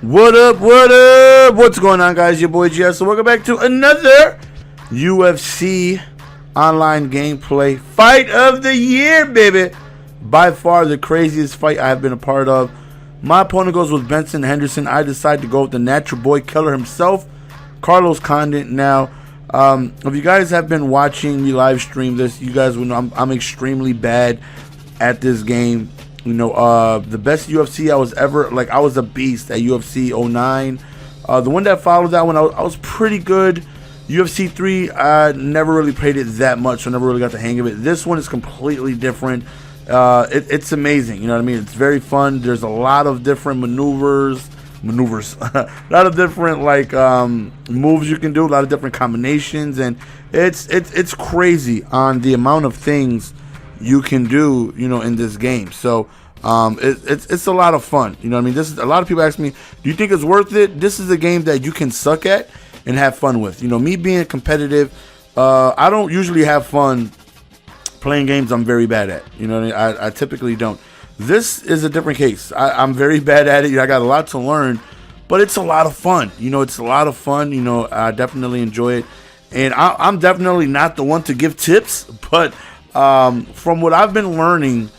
What up, what up? What's going on, guys? Your boy GS. So welcome back to another UFC online gameplay fight of the year, baby. By far the craziest fight I have been a part of. My opponent goes with Benson Henderson. I decide to go with the natural boy killer himself, Carlos Condit. Now, if you guys have been watching me live stream this, you guys will know I'm extremely bad at this game. You know, the best UFC I was ever, I was a beast at UFC 09. The one that followed that one, I was pretty good. UFC 3, I never really played it that much, so I never really got the hang of it. This one is completely different. It's amazing, you know what I mean? It's very fun. There's a lot of different maneuvers, a lot of different moves you can do, a lot of different combinations, and it's crazy on the amount of things you can do, you know, in this game. So it's a lot of fun, you know what I mean? This is, a lot of people ask me, do you think it's worth it? This is a game that you can suck at and have fun with. You know, me being competitive, I don't usually have fun playing games I'm very bad at. You know what I mean? I typically don't. This is a different case. I'm very bad at it. I got a lot to learn, but it's a lot of fun. You know, it's a lot of fun. You know, I definitely enjoy it. And I'm definitely not the one to give tips, but from what I've been learning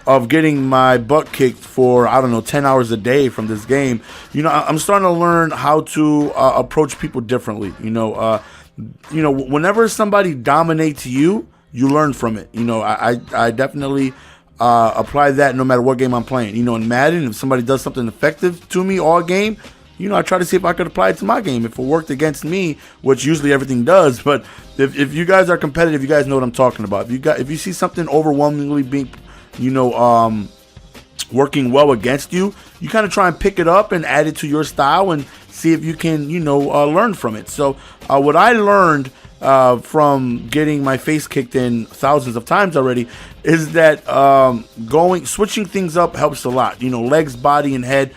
of getting my butt kicked for, 10 hours a day from this game, you know, I'm starting to learn how to approach people differently. You know, whenever somebody dominates you, you learn from it. You know, I definitely apply that no matter what game I'm playing. You know, in Madden, if somebody does something effective to me all game, you know, I try to see if I could apply it to my game. If it worked against me, which usually everything does, but if you guys are competitive, you guys know what I'm talking about. If you see something overwhelmingly being, you know, working well against you, you kind of try and pick it up and add it to your style and see if you can, you know, learn from it. So what I learned from getting my face kicked in thousands of times already is that switching things up helps a lot. You know, legs, body, and head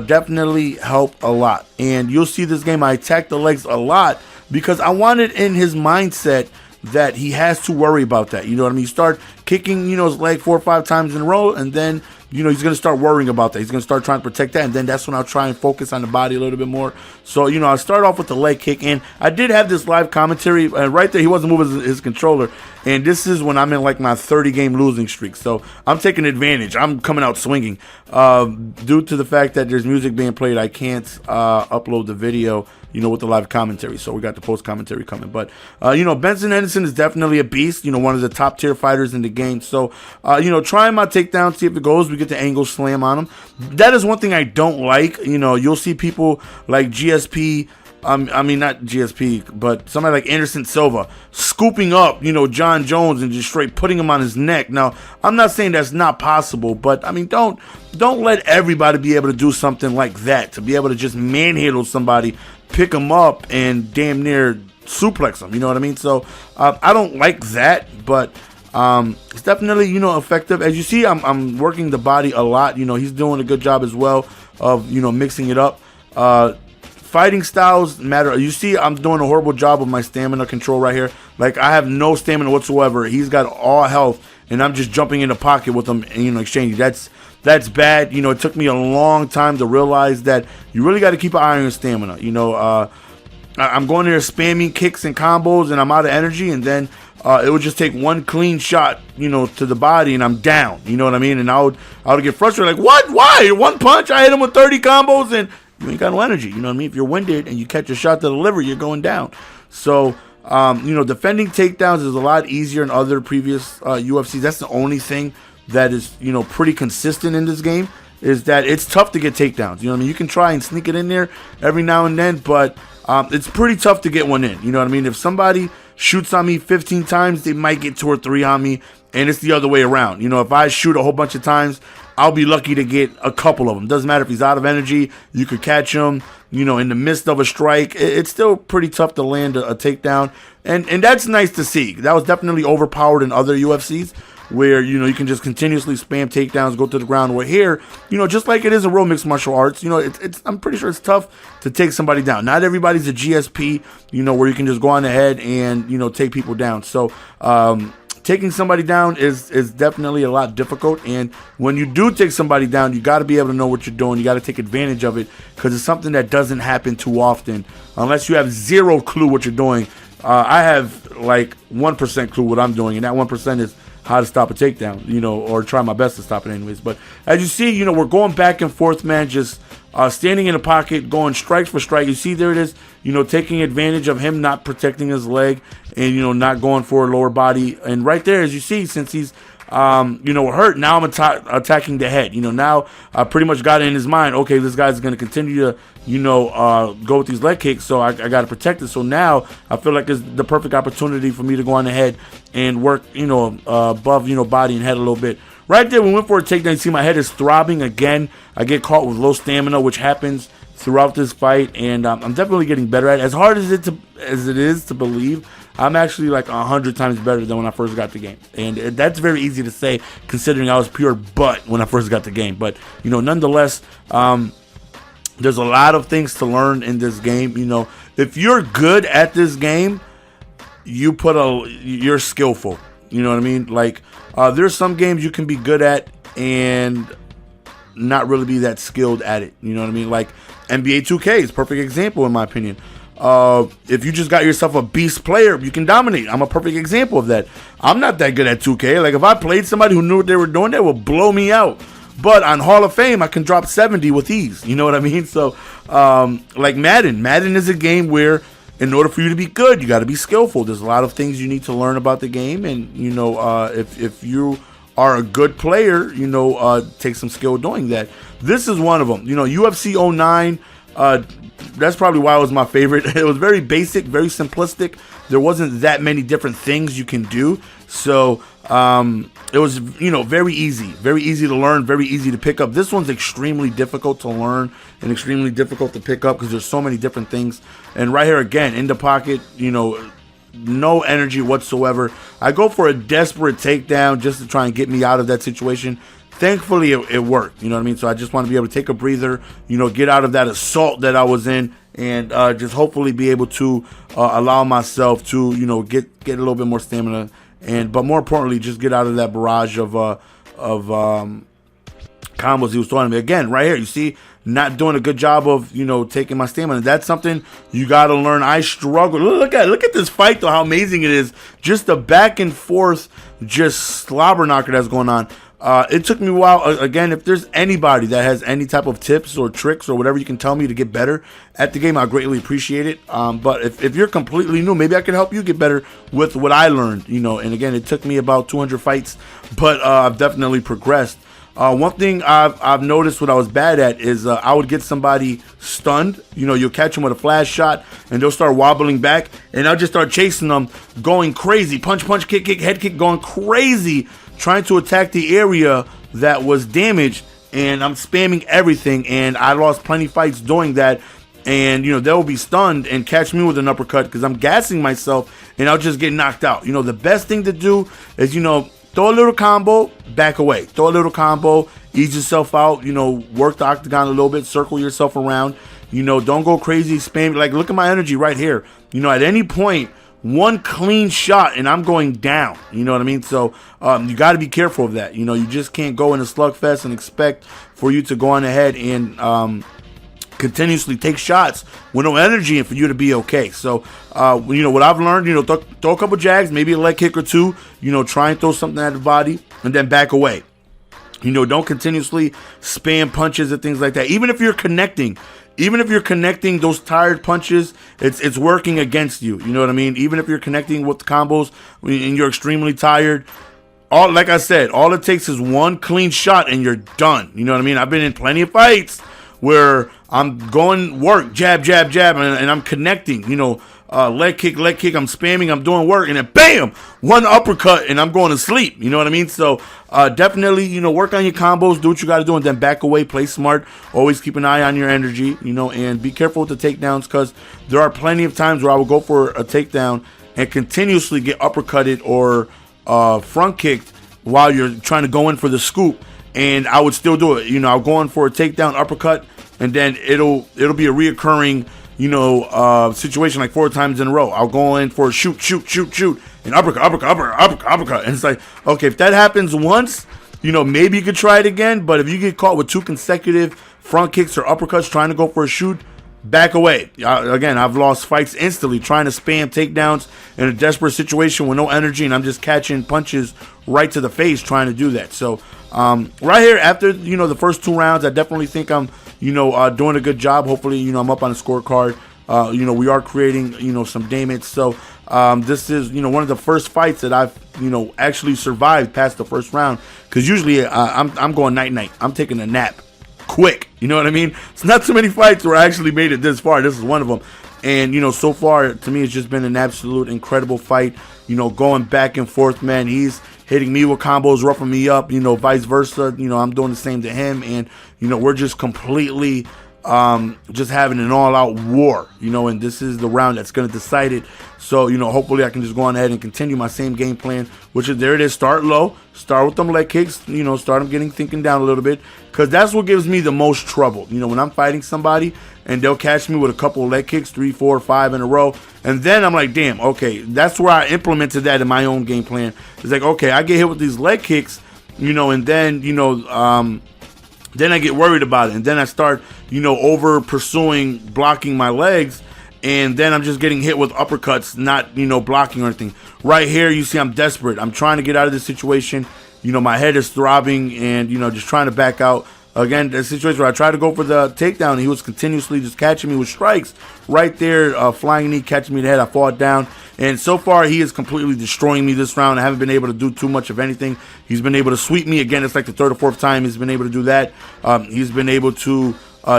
definitely help a lot. And you'll see this game, I attack the legs a lot because I wanted in his mindset that he has to worry about that. You know what I mean? You start kicking, you know, his leg 4 or 5 times in a row, and then, you know, he's going to start worrying about that. He's going to start trying to protect that, and then that's when I'll try and focus on the body a little bit more. So, you know, I'll start off with the leg kick, and I did have this live commentary, and right there he wasn't moving his controller, and this is when I'm in my 30-game losing streak. So I'm taking advantage. I'm coming out swinging. Due to the fact that there's music being played, I can't upload the video, you know, with the live commentary. So we got the post commentary coming. But, you know, Benson Henderson is definitely a beast, you know, one of the top tier fighters in the game. So, you know, trying my takedown, see if it goes. We get the angle slam on him. That is one thing I don't like. You know, you'll see people like GSP, I mean, not GSP, but somebody like Anderson Silva scooping up, you know, John Jones and just straight putting him on his neck. Now, I'm not saying that's not possible, but I mean, don't let everybody be able to do something like that, to be able to just manhandle somebody, pick them up, and damn near suplex them. You know what I mean? So I don't like that, but it's definitely, you know, effective. As you see, I'm working the body a lot. You know, he's doing a good job as well of, you know, mixing it up. Fighting styles matter. You see, I'm doing a horrible job of my stamina control right here. Like, I have no stamina whatsoever. He's got all health, and I'm just jumping in the pocket with him and, you know, exchanging. That's bad. You know, it took me a long time to realize that you really got to keep an eye on your stamina. You know, I'm going there spamming kicks and combos, and I'm out of energy, and then it would just take one clean shot, you know, to the body, and I'm down. You know what I mean? And I would get frustrated. Like, what? Why? One punch? I hit him with 30 combos, and you ain't got no energy. You know what I mean? If you're winded and you catch a shot to the liver, you're going down. So, you know, defending takedowns is a lot easier in other previous UFCs. That's the only thing that is, you know, pretty consistent in this game, is that it's tough to get takedowns. You know what I mean? You can try and sneak it in there every now and then, but it's pretty tough to get one in. You know what I mean? If somebody shoots on me 15 times, they might get 2 or 3 on me, and it's the other way around. You know, if I shoot a whole bunch of times, I'll be lucky to get a couple of them. Doesn't matter if he's out of energy. You could catch him, you know, in the midst of a strike. It's still pretty tough to land a takedown. And that's nice to see. That was definitely overpowered in other UFCs where, you know, you can just continuously spam takedowns, go to the ground. Where here, you know, just like it is in real mixed martial arts, you know, it's I'm pretty sure it's tough to take somebody down. Not everybody's a GSP, you know, where you can just go on ahead and, you know, take people down. So, taking somebody down is definitely a lot difficult. And when you do take somebody down, you got to be able to know what you're doing. You got to take advantage of it, because it's something that doesn't happen too often unless you have zero clue what you're doing. I have like 1% clue what I'm doing, and that 1% is how to stop a takedown, or try my best to stop it anyways. But as you see, we're going back and forth, man, just standing in the pocket, going strike for strike. You see, there it is, taking advantage of him not protecting his leg and, not going for a lower body. And right there, as you see, since he's, hurt, now I'm attacking the head. Now I pretty much got it in his mind, okay, this guy's going to continue to, go with these leg kicks, so I got to protect it. So now I feel like it's the perfect opportunity for me to go on the head and work, above, body and head a little bit. Right there, we went for a takedown. You see my head is throbbing again. I get caught with low stamina, which happens throughout this fight, and I'm definitely getting better at it. As hard as it is to believe, I'm actually like 100 times better than when I first got the game. And that's very easy to say, considering I was pure butt when I first got the game. But, nonetheless, there's a lot of things to learn in this game. If you're good at this game, you're skillful. You know what I mean? Like, there's some games you can be good at and not really be that skilled at it. You know what I mean? Like NBA 2K is a perfect example, in my opinion. If you just got yourself a beast player, you can dominate. I'm a perfect example of that. I'm not that good at 2K. Like, if I played somebody who knew what they were doing, they would blow me out. But on Hall of Fame, I can drop 70 with ease. You know what I mean? So, like Madden. Madden is a game where, in order for you to be good, you got to be skillful. There's a lot of things you need to learn about the game. And, if you are a good player, take some skill doing that. This is one of them. UFC 09, that's probably why it was my favorite. It was very basic, very simplistic. There wasn't that many different things you can do. So, it was, very easy to learn, very easy to pick up. This one's extremely difficult to learn and extremely difficult to pick up because there's so many different things. And right here again, in the pocket, no energy whatsoever. I go for a desperate takedown just to try and get me out of that situation. Thankfully, it worked. You know what I mean? So I just want to be able to take a breather, get out of that assault that I was in, and just hopefully be able to allow myself to, get a little bit more stamina. But more importantly, just get out of that barrage of combos he was throwing at me. Again, right here, you see, not doing a good job of, taking my stamina. That's something you got to learn. I struggle. Look at this fight, though, how amazing it is. Just the back and forth, just slobber knocker that's going on. It took me a while. Again, if there's anybody that has any type of tips or tricks or whatever you can tell me to get better at the game, I greatly appreciate it. But if you're completely new, maybe I can help you get better with what I learned, And again, it took me about 200 fights, but I've definitely progressed. One thing I've noticed what I was bad at is I would get somebody stunned. You'll catch them with a flash shot, and they'll start wobbling back, and I'll just start chasing them, going crazy. Punch, kick, head kick, going crazy, trying to attack the area that was damaged, and I'm spamming everything, and I lost plenty of fights doing that. And, they'll be stunned and catch me with an uppercut because I'm gassing myself, and I'll just get knocked out. The best thing to do is, throw a little combo, back away. Throw a little combo, ease yourself out, work the octagon a little bit, circle yourself around. Don't go crazy, spam. Like, look at my energy right here. At any point, one clean shot and I'm going down. You know what I mean? So you got to be careful of that. You just can't go in a slugfest and expect for you to go on ahead and continuously take shots with no energy and for you to be okay. So, what I've learned, throw a couple jags, maybe a leg kick or two, try and throw something at the body and then back away. Don't continuously spam punches and things like that. Even if you're connecting those tired punches, it's working against you. You know what I mean? Even if you're connecting with the combos and you're extremely tired, like I said, all it takes is one clean shot and you're done. You know what I mean? I've been in plenty of fights where I'm going work, jab, and I'm connecting, leg kick, I'm spamming, I'm doing work, and then bam, one uppercut, and I'm going to sleep. You know what I mean? So definitely, work on your combos, do what you got to do, and then back away, play smart, always keep an eye on your energy, and be careful with the takedowns because there are plenty of times where I will go for a takedown and continuously get uppercutted or front kicked while you're trying to go in for the scoop. And I would still do it. I'll go in for a takedown, uppercut, and then it'll be a reoccurring, situation like 4 times in a row. I'll go in for a shoot, and and uppercut. And it's like, okay, if that happens once, maybe you could try it again. But if you get caught with 2 consecutive front kicks or uppercuts trying to go for a shoot, back away. Again, I've lost fights instantly trying to spam takedowns in a desperate situation with no energy, and I'm just catching punches right to the face trying to do that. So right here, after the first 2 rounds, I definitely think I'm doing a good job. Hopefully, I'm up on the scorecard. We are creating some damage. So this is one of the first fights that I've actually survived past the first round, because usually I'm going night. I'm taking a nap quick. You know what I mean? It's not too many fights where I actually made it this far. This is one of them. And, so far, to me, it's just been an absolute incredible fight. Going back and forth, man. He's hitting me with combos, roughing me up, vice versa. I'm doing the same to him. And, we're just completely just having an all-out war, and this is the round that's going to decide it. So, hopefully I can just go on ahead and continue my same game plan, which is, there it is, start low, start with them leg kicks, start them thinking down a little bit, because that's what gives me the most trouble. When I'm fighting somebody and they'll catch me with a couple of leg kicks, 3, 4, 5 in a row, and then I'm like, damn, okay, that's where I implemented that in my own game plan. It's like, okay, I get hit with these leg kicks, and then, then I get worried about it, and then I start, over pursuing blocking my legs, and then I'm just getting hit with uppercuts, not, blocking or anything. Right here, you see I'm desperate. I'm trying to get out of this situation. My head is throbbing, and, just trying to back out. Again, the situation where I tried to go for the takedown, and he was continuously just catching me with strikes. Right there, flying knee, catching me in the head, I fall down. And so far, he is completely destroying me this round. I haven't been able to do too much of anything. He's been able to sweep me. Again, it's like the 3rd or 4th time he's been able to do that. He's been able to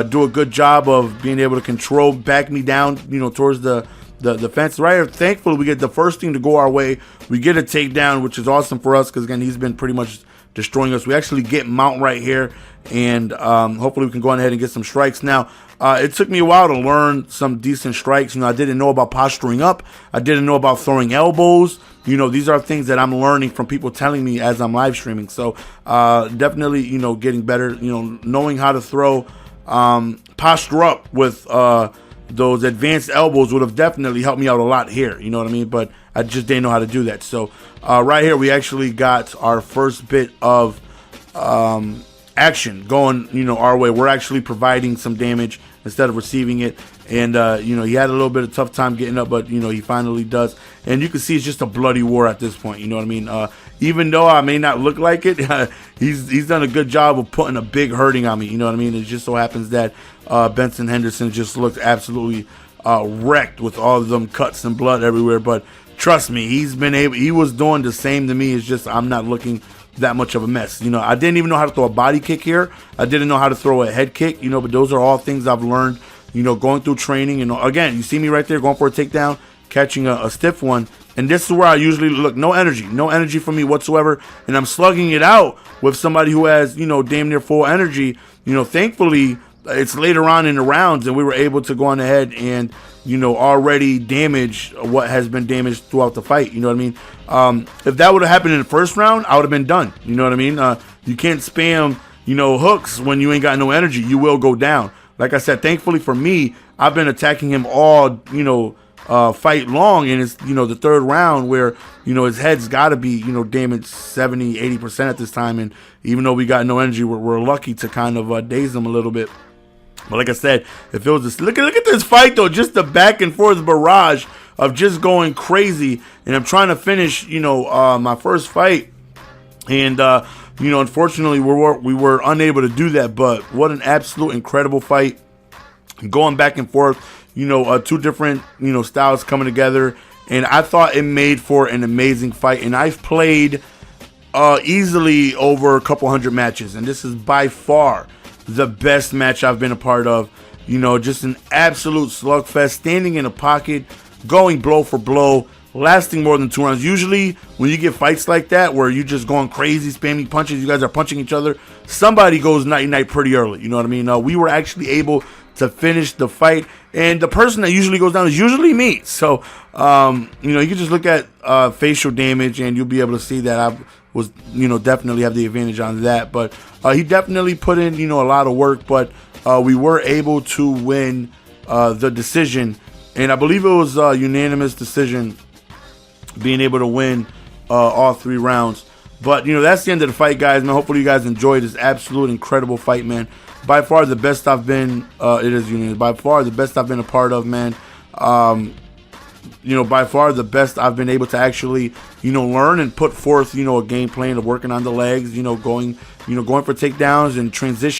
do a good job of being able to control, back me down, towards the fence. Right here, thankfully, we get the first thing to go our way. We get a takedown, which is awesome for us, because, again, he's been pretty much destroying us. We actually get mount right here, and hopefully we can go on ahead and get some strikes. Now, it took me a while to learn some decent strikes. I didn't know about posturing up. I didn't know about throwing elbows. These are things that I'm learning from people telling me as I'm live streaming. So definitely, getting better, knowing how to throw posture up with those advanced elbows would have definitely helped me out a lot here. You know what I mean? But I just didn't know how to do that. So right here, we actually got our first bit of action going, our way. We're actually providing some damage instead of receiving it. And, he had a little bit of tough time getting up, but, he finally does. And you can see it's just a bloody war at this point. You know what I mean? Even though I may not look like it, he's done a good job of putting a big hurting on me. You know what I mean? It just so happens that Benson Henderson just looked absolutely wrecked with all of them cuts and blood everywhere. But trust me, he was doing the same to me. It's just I'm not looking that much of a mess. I didn't even know how to throw a body kick here. I didn't know how to throw a head kick, but those are all things I've learned, going through training. And again, you see me right there going for a takedown, catching a stiff one. And this is where I usually look. No energy from me whatsoever. And I'm slugging it out with somebody who has, damn near full energy. Thankfully, it's later on in the rounds, and we were able to go on ahead and, already damage what has been damaged throughout the fight. You know what I mean? If that would have happened in the first round, I would have been done. You know what I mean? You can't spam, hooks when you ain't got no energy. You will go down. Like I said, thankfully for me, I've been attacking him all, fight long, and it's, the 3rd round where, his head's got to be, damaged 70, 80% at this time. And even though we got no energy, we're lucky to kind of daze him a little bit. But like I said, if it was this, look at this fight though, just the back and forth barrage of just going crazy. And I'm trying to finish, my first fight, and unfortunately we were unable to do that. But what an absolute incredible fight, going back and forth. 2 different styles coming together, and I thought it made for an amazing fight. And I've played easily over a couple hundred matches, and this is by far the best match I've been a part of. Just an absolute slugfest, standing in a pocket, going blow for blow, lasting more than 2 rounds. Usually when you get fights like that where you're just going crazy, spamming punches, you guys are punching each other, somebody goes night-night pretty early. You know what I mean? We were actually able to finish the fight, and the person that usually goes down is usually me. So you can just look at facial damage, and you'll be able to see that I was definitely have the advantage on that. But he definitely put in a lot of work, but we were able to win the decision, and I believe it was a unanimous decision being able to win all 3 rounds. But, you know, that's the end of the fight, guys, man. Hopefully you guys enjoyed this absolute incredible fight, man. By far the best I've been, by far the best I've been a part of, man. You know, by far the best I've been able to actually, you know, learn and put forth, you know, a game plan of working on the legs, you know, going for takedowns and transition.